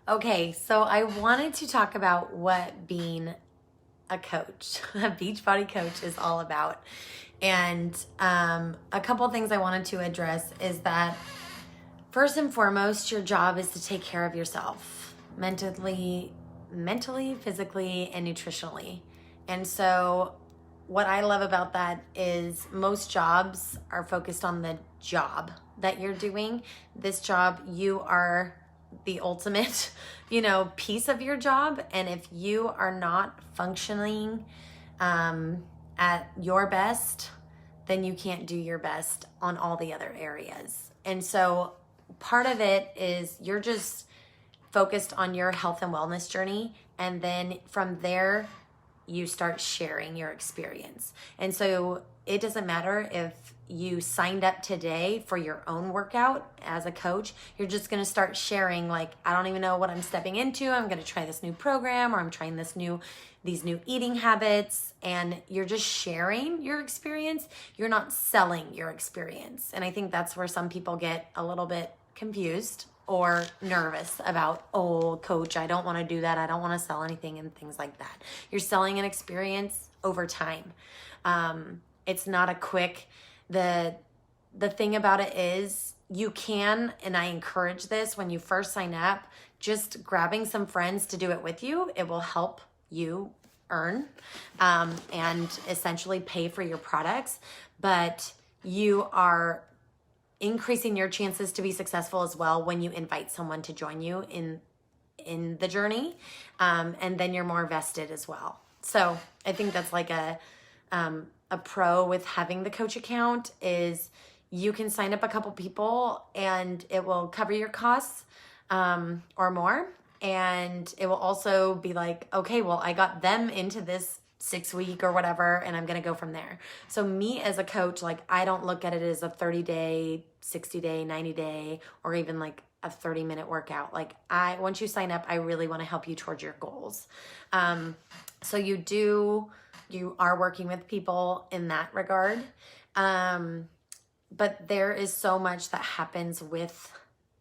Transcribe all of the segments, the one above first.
Okay, so I wanted to talk about what being a coach, a Beachbody coach, is all about. And a couple things I wanted to address is that first and foremost, your job is to take care of yourself mentally, physically, and nutritionally. And so what I love about that is most jobs are focused on the job that you're doing. This job, you are the ultimate, piece of your job. And if you are not functioning at your best, then you can't do your best on all the other areas. And so part of it is you're just focused on your health and wellness journey. And then from there, you start sharing your experience. And so it doesn't matter if you signed up today for your own workout as a coach. You're just going to start sharing, like, I don't even know what I'm stepping into. I'm going to try this new program, or I'm trying these new eating habits, and you're just sharing your experience. You're not selling your experience. And I think that's where some people get a little bit confused or nervous about, oh, coach, I don't want to do that. I don't want to sell anything and things like that. You're selling an experience over time. It's not a quick, the thing about it is you can, and I encourage this when you first sign up, just grabbing some friends to do it with you. It will help you earn and essentially pay for your products, but you are increasing your chances to be successful as well when you invite someone to join you in the journey, and then you're more vested as well. So I think that's like a pro with having the coach account is you can sign up a couple people and it will cover your costs or more. And it will also be like, okay, well, I got them into this 6-week or whatever, and I'm going to go from there. So me as a coach, like, I don't look at it as a 30-day, 60-day, 90-day, or even like a 30-minute workout. Like, once you sign up, I really want to help you towards your goals. So you are working with people in that regard. But there is so much that happens with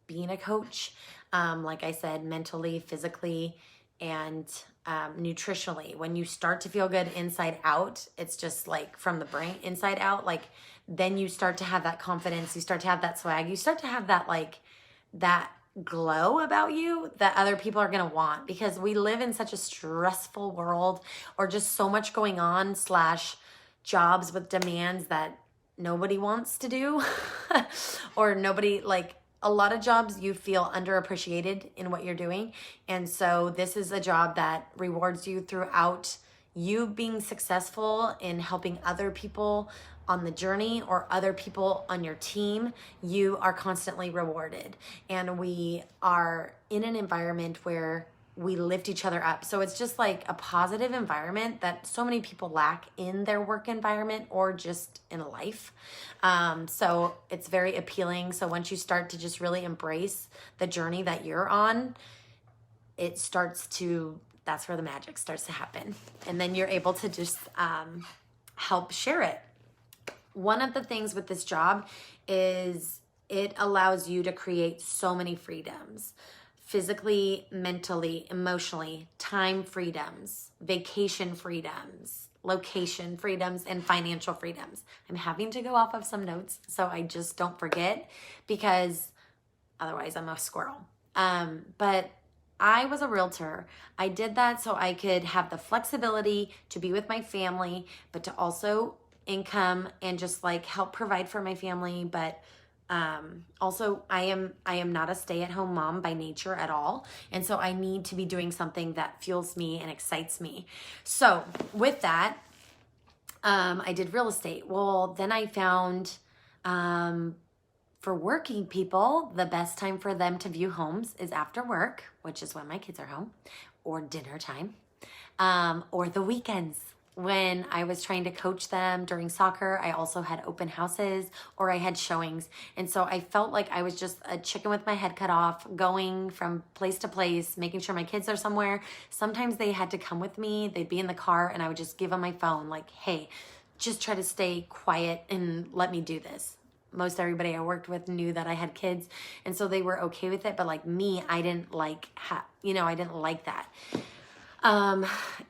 being a coach. Like I said, mentally, physically, and nutritionally. When you start to feel good inside out, it's just like from the brain inside out, like then you start to have that confidence, you start to have that swag, you start to have that, like, that glow about you that other people are going to want, because we live in such a stressful world, or just so much going on / jobs with demands that nobody wants to do or nobody, like, a lot of jobs you feel underappreciated in what you're doing. And so this is a job that rewards you throughout you being successful in helping other people on the journey or other people on your team. You are constantly rewarded. And we are in an environment where we lift each other up. So it's just like a positive environment that so many people lack in their work environment or just in life. So it's very appealing. So once you start to just really embrace the journey that you're on, that's where the magic starts to happen. And then you're able to just help share it. One of the things with this job is it allows you to create so many freedoms. Physically, mentally, emotionally, time freedoms, vacation freedoms, location freedoms, and financial freedoms. I'm having to go off of some notes so I just don't forget, because otherwise I'm a squirrel. But I was a realtor. I did that so I could have the flexibility to be with my family, but to also income and just like help provide for my family. But also I am not a stay-at-home mom by nature at all. And so I need to be doing something that fuels me and excites me. So with that, I did real estate. Well, then I found, for working people, the best time for them to view homes is after work, which is when my kids are home, or dinner time, or the weekends. When I was trying to coach them during soccer, I also had open houses or I had showings. And so I felt like I was just a chicken with my head cut off, going from place to place, making sure my kids are somewhere. Sometimes they had to come with me. They'd be in the car and I would just give them my phone, like, hey, just try to stay quiet and let me do this. most everybody I worked with knew that I had kids, and so they were okay with it. But like me, I didn't like, I didn't like that.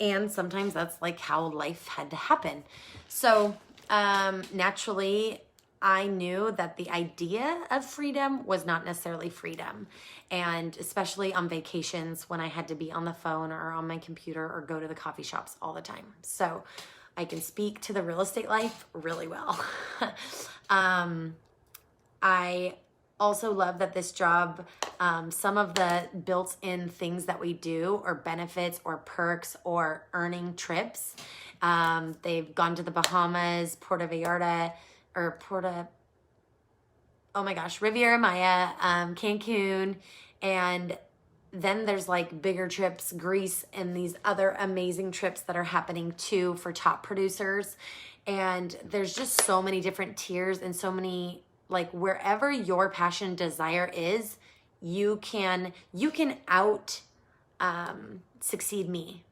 And sometimes that's like how life had to happen. So, naturally, I knew that the idea of freedom was not necessarily freedom. And especially on vacations when I had to be on the phone or on my computer or go to the coffee shops all the time. So I can speak to the real estate life really well. I also love that this job, some of the built-in things that we do or benefits or perks or earning trips, they've gone to the Bahamas, Riviera Maya, Cancun, and then there's like bigger trips, Greece, and these other amazing trips that are happening too for top producers. And there's just so many different tiers and so many, like wherever your passion desire is, you can out succeed me.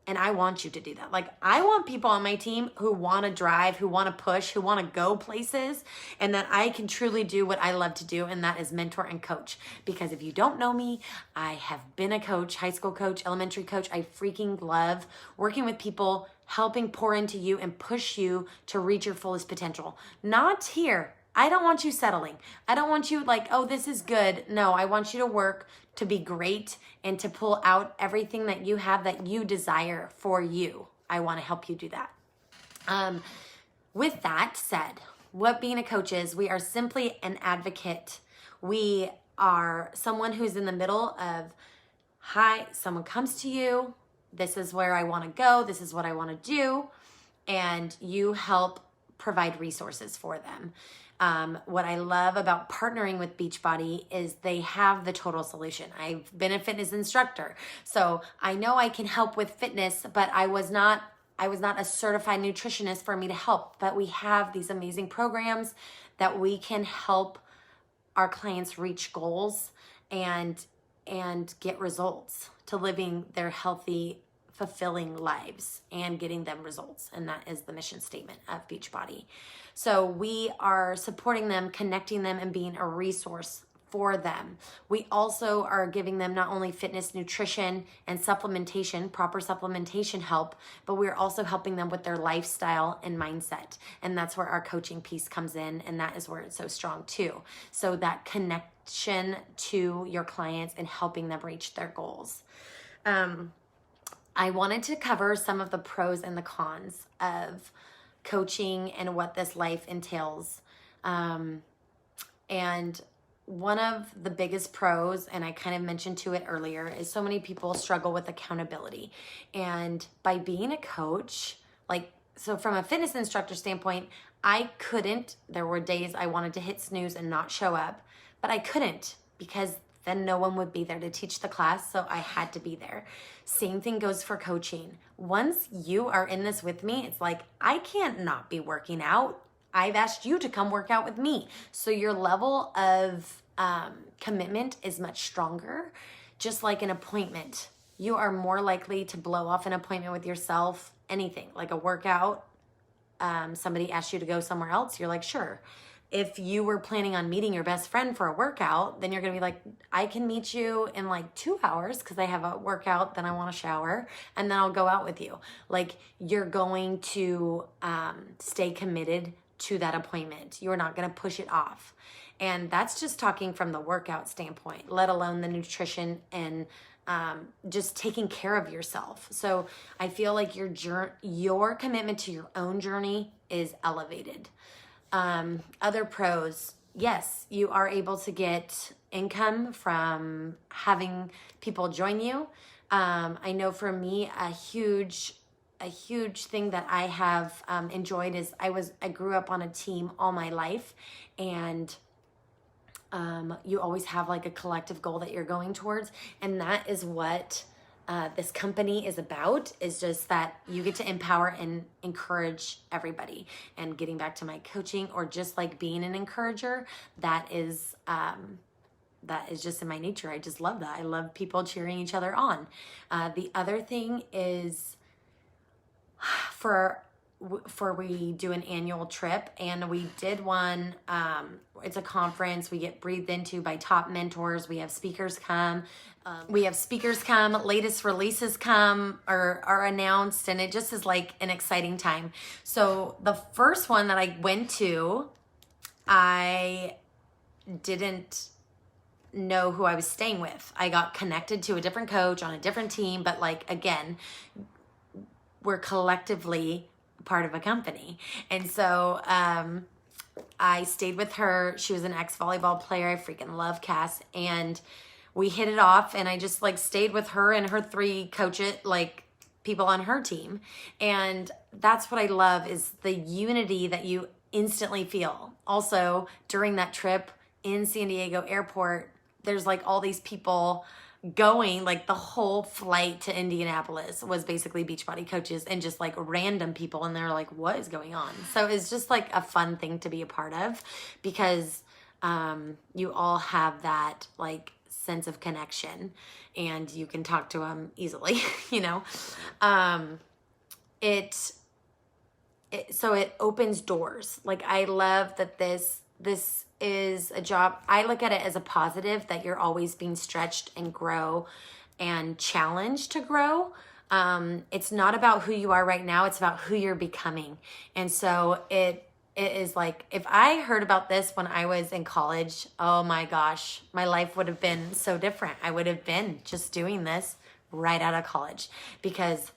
And I want you to do that. Like, I want people on my team who want to drive, who want to push, who want to go places, and that I can truly do what I love to do, and that is mentor and coach. Because if you don't know me, I have been a coach, high school coach, elementary coach. I freaking love working with people, helping pour into you and push you to reach your fullest potential. Not here. I don't want you settling. I don't want you like, oh, this is good. No, I want you to work to be great and to pull out everything that you have that you desire for you. I want to help you do that. With that said, what being a coach is, we are simply an advocate. We are someone who's in the middle of, hi, someone comes to you. This is where I want to go. This is what I want to do. And you help provide resources for them. What I love about partnering with Beachbody is they have the total solution. I've been a fitness instructor, so I know I can help with fitness, but I was not a certified nutritionist for me to help. But we have these amazing programs that we can help our clients reach goals and get results to living their healthy, fulfilling lives and getting them results. And that is the mission statement of Beachbody. So we are supporting them, connecting them, and being a resource for them. We also are giving them not only fitness, nutrition, and supplementation, proper supplementation help, but we're also helping them with their lifestyle and mindset. And that's where our coaching piece comes in, and that is where it's so strong too. So that connection to your clients and helping them reach their goals. I wanted to cover some of the pros and the cons of coaching and what this life entails. And one of the biggest pros, and I kind of mentioned to it earlier, is so many people struggle with accountability. And by being a coach, so from a fitness instructor standpoint, there were days I wanted to hit snooze and not show up, but I couldn't because then no one would be there to teach the class, so I had to be there. Same thing goes for coaching. Once you are in this with me, it's like, I can't not be working out. I've asked you to come work out with me. So your level of commitment is much stronger. Just like an appointment, you are more likely to blow off an appointment with yourself, anything, like a workout. Somebody asked you to go somewhere else, you're like, sure. If you were planning on meeting your best friend for a workout, then you're going to be like, I can meet you in like 2 hours because I have a workout, then I want to shower, and then I'll go out with you. Like, you're going to stay committed to that appointment. You're not going to push it off. And that's just talking from the workout standpoint, let alone the nutrition and just taking care of yourself. So I feel like your commitment to your own journey is elevated. Other pros, yes, you are able to get income from having people join you. I know for me, a huge thing that I have enjoyed is I grew up on a team all my life, and you always have like a collective goal that you're going towards, and that is what this company is about, is just that you get to empower and encourage everybody. And getting back to my coaching, or just like being an encourager, that is just in my nature. I just love that. I love people cheering each other on. The other thing is, for we do an annual trip, and we did one. It's a conference. We get breathed into by top mentors. We have speakers come. Latest releases come or are announced, and it just is like an exciting time. So the first one that I went to, I didn't know who I was staying with. I got connected to a different coach on a different team, but like, again, we're collectively part of a company. And so I stayed with her. She was an ex-volleyball player. I freaking love Cass. And we hit it off, and I just like stayed with her and her 3 people on her team. And that's what I love, is the unity that you instantly feel. Also, during that trip in San Diego airport, there's like all these people going, like the whole flight to Indianapolis was basically Beachbody coaches and just like random people, and they're like, what is going on? So it's just like a fun thing to be a part of, because you all have that like sense of connection, and you can talk to them easily, you know. So it opens doors. Like, I love that this is a job. I look at it as a positive, that you're always being stretched and grow and challenged to grow. It's not about who you are right now. It's about who you're becoming. And so it is like, if I heard about this when I was in college, oh my gosh, my life would have been so different. I would have been just doing this right out of college, because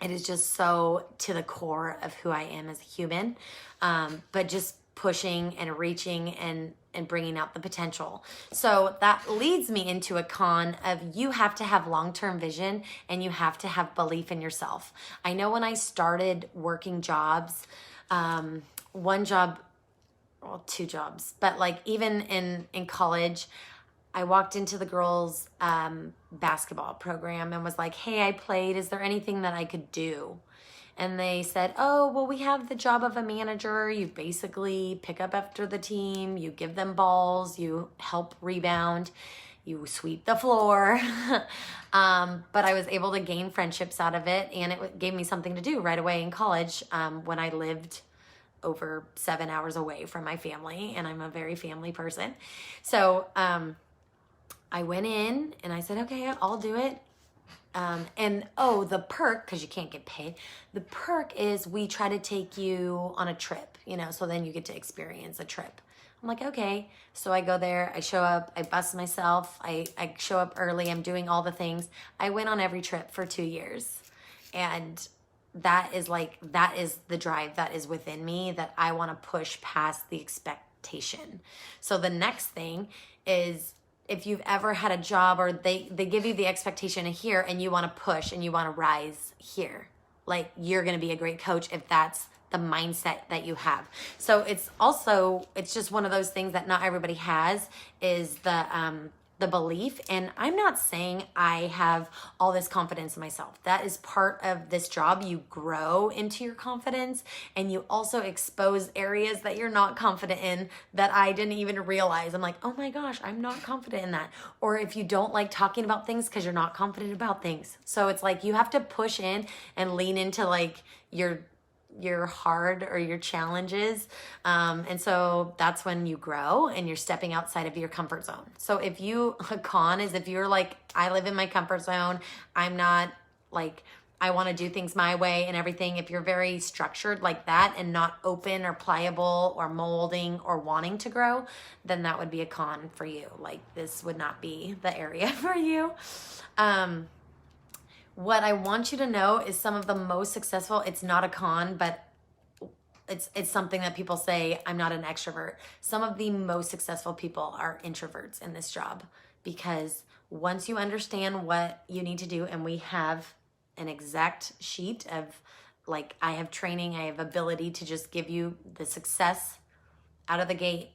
it is just so to the core of who I am as a human. But just pushing and reaching and bringing out the potential. So that leads me into a con of, you have to have long-term vision, and you have to have belief in yourself. I know when I started working jobs, one job, well, 2 jobs, but like even in college, I walked into the girls' basketball program and was like, hey, I played. Is there anything that I could do? And they said, oh, well, we have the job of a manager. You basically pick up after the team. You give them balls. You help rebound. You sweep the floor. But I was able to gain friendships out of it, and it gave me something to do right away in college, when I lived over 7 hours away from my family, and I'm a very family person. So I went in and I said, okay, I'll do it. And the perk, because you can't get paid, the perk is we try to take you on a trip, you know, so then you get to experience a trip. I'm like, okay. So I go there, I show up, I bust myself, I show up early, I'm doing all the things. I went on every trip for 2 years. And that is the drive that is within me, that I want to push past the expectation. So the next thing is, if you've ever had a job, or they give you the expectation here, and you want to push and you want to rise here, like, you're going to be a great coach if that's the mindset that you have. So it's just one of those things that not everybody has, is the belief. And I'm not saying I have all this confidence in myself. That is part of this job. You grow into your confidence, and you also expose areas that you're not confident in, that I didn't even realize. I'm like, oh my gosh, I'm not confident in that. Or if you don't like talking about things because you're not confident about things. So it's like, you have to push in and lean into like your hard or your challenges. And so that's when you grow and you're stepping outside of your comfort zone. So if you're like, I live in my comfort zone, I'm not like, I want to do things my way and everything. If you're very structured like that and not open or pliable or molding or wanting to grow, then that would be a con for you. Like, this would not be the area for you. What I want you to know is some of the most successful, it's not a con, but it's something that people say, I'm not an extrovert. Some of the most successful people are introverts in this job, because once you understand what you need to do, and we have an exact sheet of, like, I have training, I have ability to just give you the success out of the gate.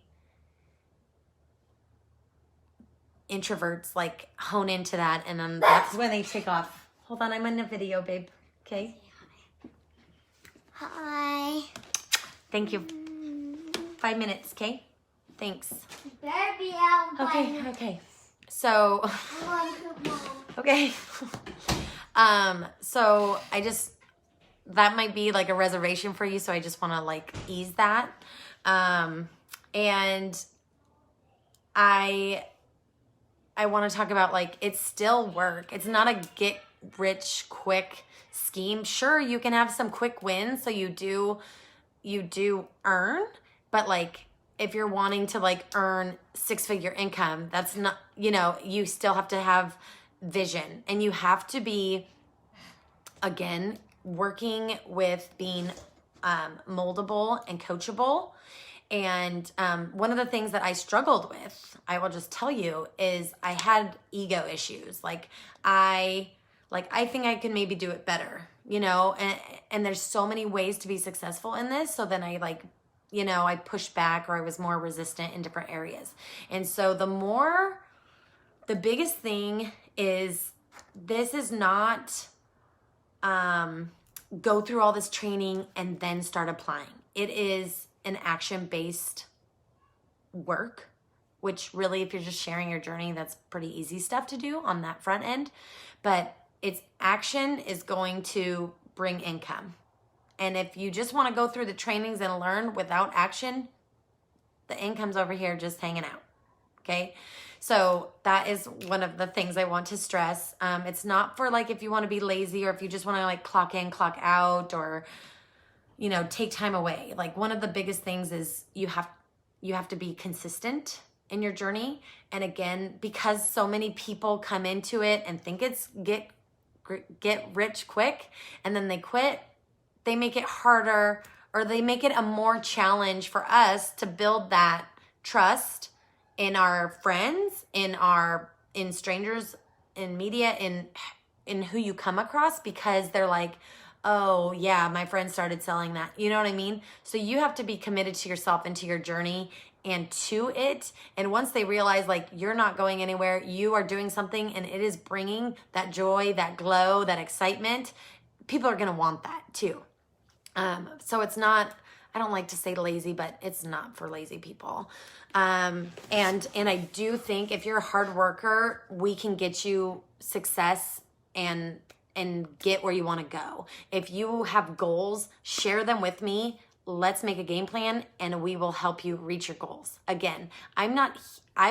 Introverts like hone into that, and then that's when they take off. Hold on, I'm in a video, babe. Okay. Hi. Thank you. 5 minutes, okay? Thanks. Better be out by Okay. So, okay. So that might be like a reservation for you. So I just want to like ease that. And I want to talk about like, it's still work. It's not a get rich quick scheme. Sure, you can have some quick wins. So you do earn, but like, if you're wanting to like earn 6-figure income, that's not, you still have to have vision, and you have to be, again, working with being moldable and coachable. And one of the things that I struggled with, I will just tell you, is I had ego issues. Like I think I can maybe do it better, and there's so many ways to be successful in this. So then I I pushed back, or I was more resistant in different areas. And so the biggest thing is, this is not go through all this training and then start applying. It is an action-based work, which really, if you're just sharing your journey, that's pretty easy stuff to do on that front end. But action is going to bring income. And if you just want to go through the trainings and learn without action, the income's over here just hanging out. Okay. So that is one of the things I want to stress. It's not for like, if you want to be lazy, or if you just want to like clock in, clock out, or, take time away. Like, one of the biggest things is you have to be consistent in your journey. And again, because so many people come into it and think it's get rich quick, and then they quit, they make it harder, or they make it a more challenge for us to build that trust in our friends, in strangers, in media, in who you come across, because they're like, oh yeah, my friend started selling that. You know what I mean? So you have to be committed to yourself and to your journey and to it. And once they realize like you're not going anywhere, you are doing something, and it is bringing that joy, that glow, that excitement, people are going to want that too. So it's not, I don't like to say lazy, but it's not for lazy people. And I do think if you're a hard worker, we can get you success and get where you want to go. If you have goals, share them with me. Let's make a game plan, and we will help you reach your goals. Again, I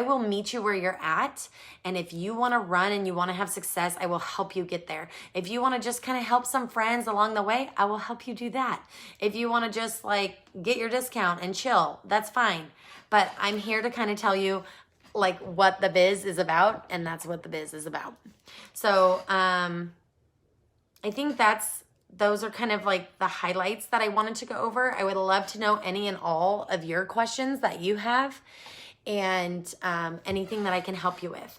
will meet you where you're at. And if you want to run and you want to have success, I will help you get there. If you want to just kind of help some friends along the way, I will help you do that. If you want to just like get your discount and chill, that's fine. But I'm here to kind of tell you like what the biz is about, and that's what the biz is about. So, I think those are kind of like the highlights that I wanted to go over. I would love to know any and all of your questions that you have, and anything that I can help you with.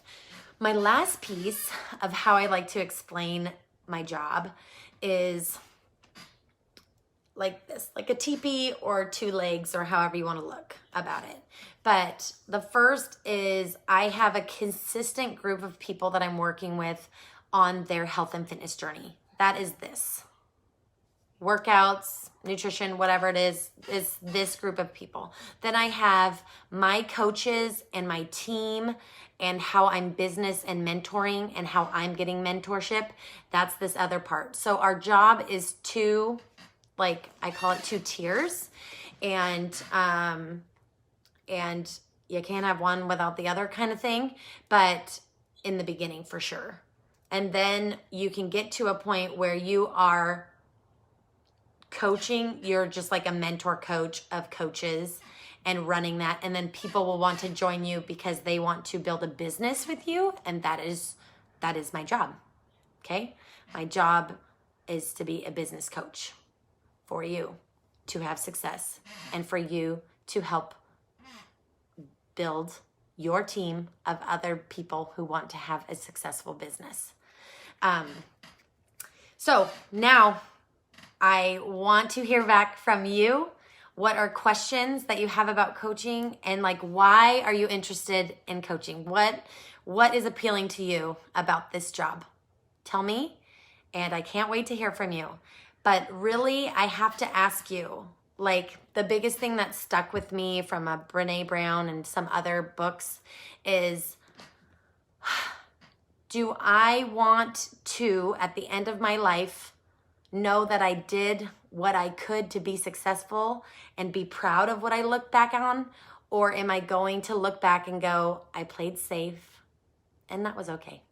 My last piece of how I like to explain my job is like this, like a teepee or 2 legs, or however you want to look about it. But the first is, I have a consistent group of people that I'm working with on their health and fitness journey. That is this. Workouts, nutrition, whatever it is this group of people. Then I have my coaches and my team, and how I'm business and mentoring, and how I'm getting mentorship. That's this other part. So our job is 2, like I call it 2 tiers, and you can't have one without the other kind of thing, but in the beginning for sure. And then you can get to a point where you are coaching, you're just like a mentor coach of coaches and running that. And then people will want to join you because they want to build a business with you. And that is my job. Okay. My job is to be a business coach for you to have success, and for you to help build your team of other people who want to have a successful business. So now I want to hear back from you. What are questions that you have about coaching, and like, why are you interested in coaching? What is appealing to you about this job? Tell me, and I can't wait to hear from you. But really, I have to ask you, like, the biggest thing that stuck with me from a Brené Brown and some other books is, do I want to, at the end of my life, know that I did what I could to be successful and be proud of what I look back on? Or am I going to look back and go, I played safe and that was okay?